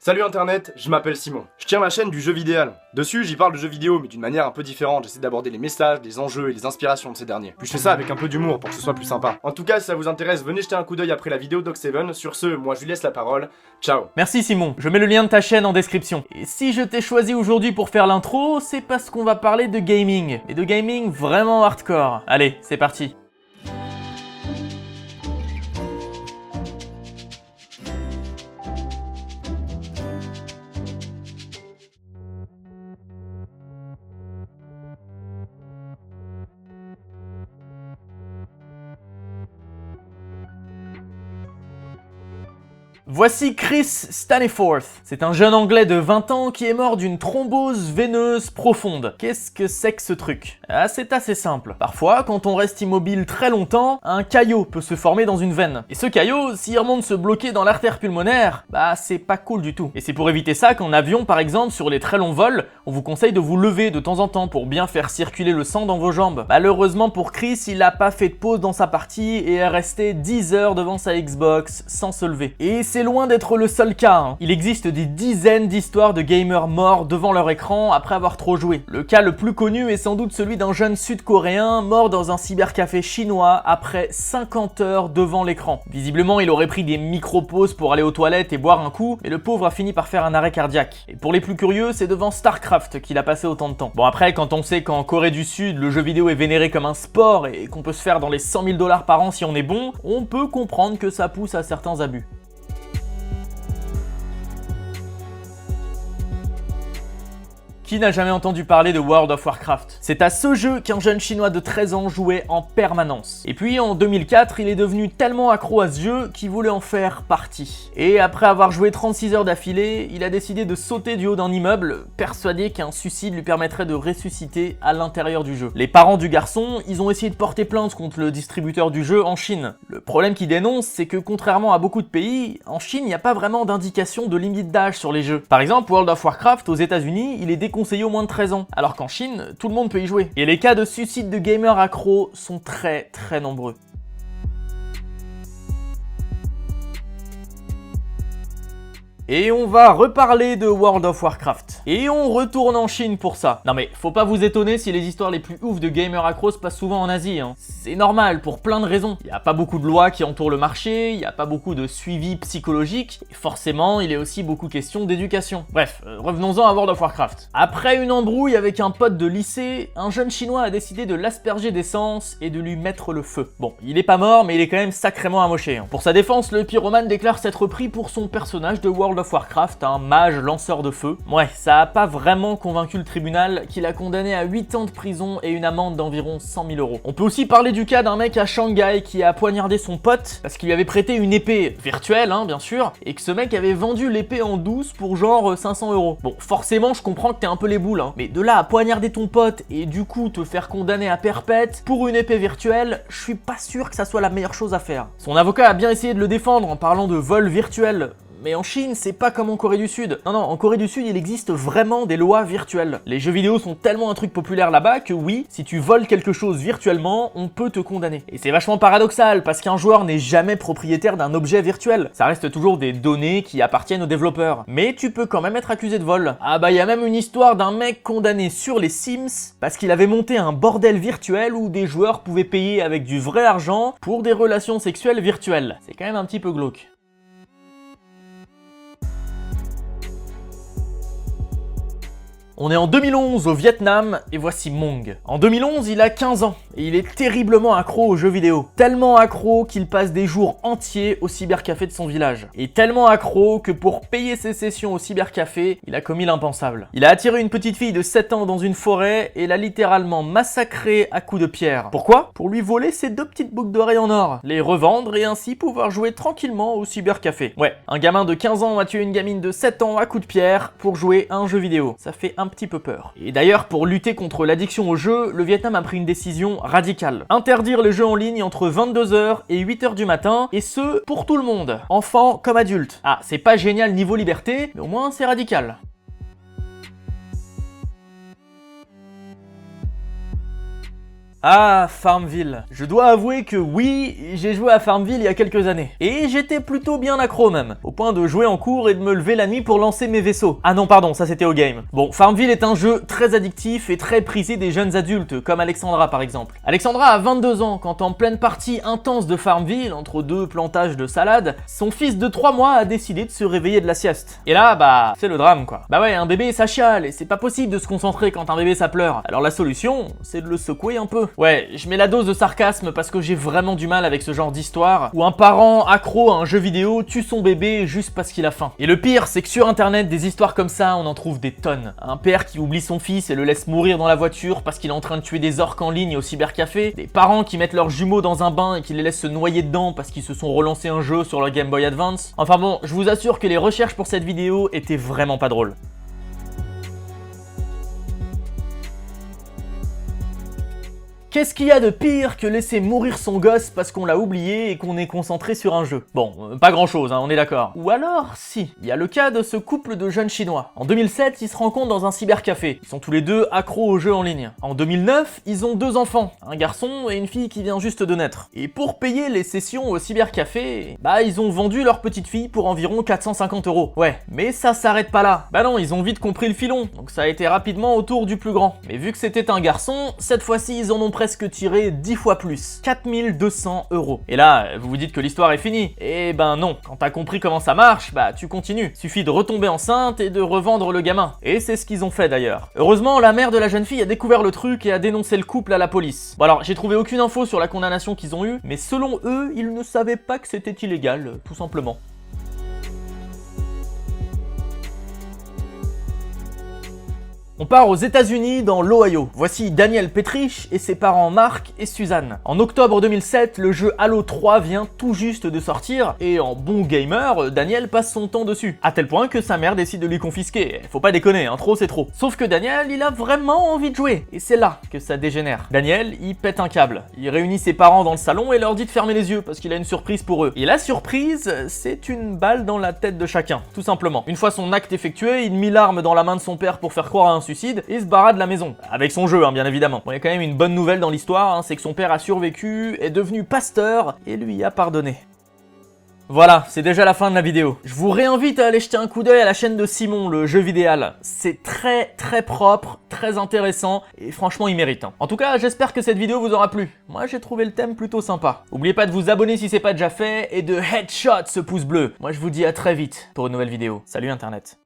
Salut internet, je m'appelle Simon. Je tiens la chaîne du jeu vidéo. Dessus, j'y parle de jeux vidéo, mais d'une manière un peu différente. J'essaie d'aborder les messages, les enjeux et les inspirations de ces derniers. Puis je fais ça avec un peu d'humour pour que ce soit plus sympa. En tout cas, si ça vous intéresse, venez jeter un coup d'œil après la vidéo Doc7. Sur ce, moi je lui laisse la parole. Ciao. Merci Simon, je mets le lien de ta chaîne en description. Et si je t'ai choisi aujourd'hui pour faire l'intro, c'est parce qu'on va parler de gaming. Et de gaming vraiment hardcore. Allez, c'est parti. Voici Chris Staniforth. C'est un jeune anglais de 20 ans qui est mort d'une thrombose veineuse profonde. Qu'est-ce que c'est que ce truc? Ah, c'est assez simple. Parfois, quand on reste immobile très longtemps, un caillot peut se former dans une veine. Et ce caillot, s'il remonte se bloquer dans l'artère pulmonaire, bah c'est pas cool du tout. Et c'est pour éviter ça qu'en avion par exemple, sur les très longs vols, on vous conseille de vous lever de temps en temps pour bien faire circuler le sang dans vos jambes. Malheureusement pour Chris, il a pas fait de pause dans sa partie et est resté 10 heures devant sa Xbox sans se lever. Et c'est loin d'être le seul cas, hein. Il existe des dizaines d'histoires de gamers morts devant leur écran après avoir trop joué. Le cas le plus connu est sans doute celui d'un jeune sud-coréen mort dans un cybercafé chinois après 50 heures devant l'écran. Visiblement, il aurait pris des micro-pauses pour aller aux toilettes et boire un coup, mais le pauvre a fini par faire un arrêt cardiaque. Et pour les plus curieux, c'est devant StarCraft qu'il a passé autant de temps. Bon après, quand on sait qu'en Corée du Sud, le jeu vidéo est vénéré comme un sport et qu'on peut se faire dans les 100 000 $ par an si on est bon, on peut comprendre que ça pousse à certains abus. Qui n'a jamais entendu parler de World of Warcraft? C'est à ce jeu qu'un jeune chinois de 13 ans jouait en permanence. Et puis en 2004, il est devenu tellement accro à ce jeu qu'il voulait en faire partie. Et après avoir joué 36 heures d'affilée, il a décidé de sauter du haut d'un immeuble, persuadé qu'un suicide lui permettrait de ressusciter à l'intérieur du jeu. Les parents du garçon, ils ont essayé de porter plainte contre le distributeur du jeu en Chine. Le problème qu'ils dénoncent, c'est que contrairement à beaucoup de pays, en Chine, il n'y a pas vraiment d'indication de limite d'âge sur les jeux. Par exemple, World of Warcraft aux États-Unis, il est déconseillé au moins de 13 ans, alors qu'en Chine, tout le monde peut y jouer. Et les cas de suicide de gamers accros sont très nombreux. Et on va reparler de World of Warcraft. Et on retourne en Chine pour ça. Non mais, faut pas vous étonner si les histoires les plus ouf de gamers accros se passent souvent en Asie, hein. C'est normal, pour plein de raisons. Il y a pas beaucoup de lois qui entourent le marché, il y a pas beaucoup de suivi psychologique, et forcément, il est aussi beaucoup question d'éducation. Bref, revenons-en à World of Warcraft. Après une embrouille avec un pote de lycée, un jeune chinois a décidé de l'asperger d'essence et de lui mettre le feu. Bon, il est pas mort, mais il est quand même sacrément amoché, hein. Pour sa défense, le pyromane déclare s'être pris pour son personnage de World of Warcraft, un mage lanceur de feu. Ouais, ça a pas vraiment convaincu le tribunal qui l'a condamné à 8 ans de prison et une amende d'environ 100 000 €. On peut aussi parler du cas d'un mec à Shanghai qui a poignardé son pote parce qu'il lui avait prêté une épée virtuelle, hein, bien sûr, et que ce mec avait vendu l'épée en douce pour genre 500 €. Bon, forcément, je comprends que t'es un peu les boules, hein, mais de là à poignarder ton pote et du coup te faire condamner à perpète pour une épée virtuelle, je suis pas sûr que ça soit la meilleure chose à faire. Son avocat a bien essayé de le défendre en parlant de vol virtuel. Mais en Chine, c'est pas comme en Corée du Sud. Non, en Corée du Sud, il existe vraiment des lois virtuelles. Les jeux vidéo sont tellement un truc populaire là-bas que oui, si tu voles quelque chose virtuellement, on peut te condamner. Et c'est vachement paradoxal, parce qu'un joueur n'est jamais propriétaire d'un objet virtuel. Ça reste toujours des données qui appartiennent aux développeurs. Mais tu peux quand même être accusé de vol. Ah bah, il y a même une histoire d'un mec condamné sur les Sims, parce qu'il avait monté un bordel virtuel où des joueurs pouvaient payer avec du vrai argent pour des relations sexuelles virtuelles. C'est quand même un petit peu glauque. On est en 2011 au Vietnam et voici Mong. En 2011, il a 15 ans et il est terriblement accro aux jeux vidéo. Tellement accro qu'il passe des jours entiers au cybercafé de son village. Et tellement accro que pour payer ses sessions au cybercafé, il a commis l'impensable. Il a attiré une petite fille de 7 ans dans une forêt et l'a littéralement massacrée à coups de pierre. Pourquoi? Pour lui voler ses 2 petites boucles d'oreilles en or, les revendre et ainsi pouvoir jouer tranquillement au cybercafé. Ouais, un gamin de 15 ans a tué une gamine de 7 ans à coups de pierre pour jouer à un jeu vidéo. Ça fait un petit peu peur. Et d'ailleurs, pour lutter contre l'addiction au jeu, le Vietnam a pris une décision radicale. Interdire les jeux en ligne entre 22 h et 8 h du matin, et ce, pour tout le monde, enfants comme adultes. Ah, c'est pas génial niveau liberté, mais au moins c'est radical. Ah, Farmville. Je dois avouer que oui, j'ai joué à Farmville il y a quelques années. Et j'étais plutôt bien accro même, au point de jouer en cours et de me lever la nuit pour lancer mes vaisseaux. Ah non, pardon, ça c'était au game. Bon, Farmville est un jeu très addictif et très prisé des jeunes adultes, comme Alexandra par exemple. Alexandra a 22 ans quand en pleine partie intense de Farmville, entre deux plantages de salade, son fils de 3 mois a décidé de se réveiller de la sieste. Et là, bah, c'est le drame quoi. Bah ouais, un bébé ça chiale et c'est pas possible de se concentrer quand un bébé ça pleure. Alors la solution, c'est de le secouer un peu. Ouais, je mets la dose de sarcasme parce que j'ai vraiment du mal avec ce genre d'histoire où un parent accro à un jeu vidéo tue son bébé juste parce qu'il a faim. Et le pire, c'est que sur internet, des histoires comme ça, on en trouve des tonnes. Un père qui oublie son fils et le laisse mourir dans la voiture parce qu'il est en train de tuer des orques en ligne au cybercafé. Des parents qui mettent leurs jumeaux dans un bain et qui les laissent se noyer dedans parce qu'ils se sont relancés un jeu sur leur Game Boy Advance. Enfin bon, je vous assure que les recherches pour cette vidéo étaient vraiment pas drôles. Qu'est-ce qu'il y a de pire que laisser mourir son gosse parce qu'on l'a oublié et qu'on est concentré sur un jeu? Bon, pas grand chose, hein, on est d'accord. Ou alors, si. Il y a le cas de ce couple de jeunes chinois. En 2007, ils se rencontrent dans un cybercafé. Ils sont tous les deux accros aux jeux en ligne. En 2009, ils ont 2 enfants, un garçon et une fille qui vient juste de naître. Et pour payer les sessions au cybercafé, bah ils ont vendu leur petite fille pour environ 450 €. Ouais, mais ça s'arrête pas là. Bah non, ils ont vite compris le filon, donc ça a été rapidement au tour du plus grand. Mais vu que c'était un garçon, cette fois-ci ils en ont presque tiré 10 fois plus, 4200 €. Et là, vous vous dites que l'histoire est finie. Eh ben non, quand t'as compris comment ça marche, bah tu continues. Suffit de retomber enceinte et de revendre le gamin. Et c'est ce qu'ils ont fait d'ailleurs. Heureusement, la mère de la jeune fille a découvert le truc et a dénoncé le couple à la police. Bon alors, j'ai trouvé aucune info sur la condamnation qu'ils ont eue, mais selon eux, ils ne savaient pas que c'était illégal, tout simplement. On part aux États-Unis dans l'Ohio. Voici Daniel Petrich et ses parents Mark et Suzanne. En octobre 2007, le jeu Halo 3 vient tout juste de sortir et en bon gamer, Daniel passe son temps dessus. À tel point que sa mère décide de lui confisquer. Faut pas déconner, hein, trop c'est trop. Sauf que Daniel, il a vraiment envie de jouer et c'est là que ça dégénère. Daniel, il pète un câble. Il réunit ses parents dans le salon et leur dit de fermer les yeux parce qu'il a une surprise pour eux. Et la surprise, c'est une balle dans la tête de chacun, tout simplement. Une fois son acte effectué, il mit l'arme dans la main de son père pour faire croire à un suicide et se barra de la maison. Avec son jeu, hein, bien évidemment. Bon, il y a quand même une bonne nouvelle dans l'histoire, hein, c'est que son père a survécu, est devenu pasteur et lui a pardonné. Voilà, c'est déjà la fin de la vidéo. Je vous réinvite à aller jeter un coup d'œil à la chaîne de Simon, le jeu vidéal. C'est très propre, très intéressant et franchement il mérite. En tout cas, j'espère que cette vidéo vous aura plu. Moi j'ai trouvé le thème plutôt sympa. N'oubliez pas de vous abonner si c'est pas déjà fait et de headshot ce pouce bleu. Moi je vous dis à très vite pour une nouvelle vidéo. Salut internet.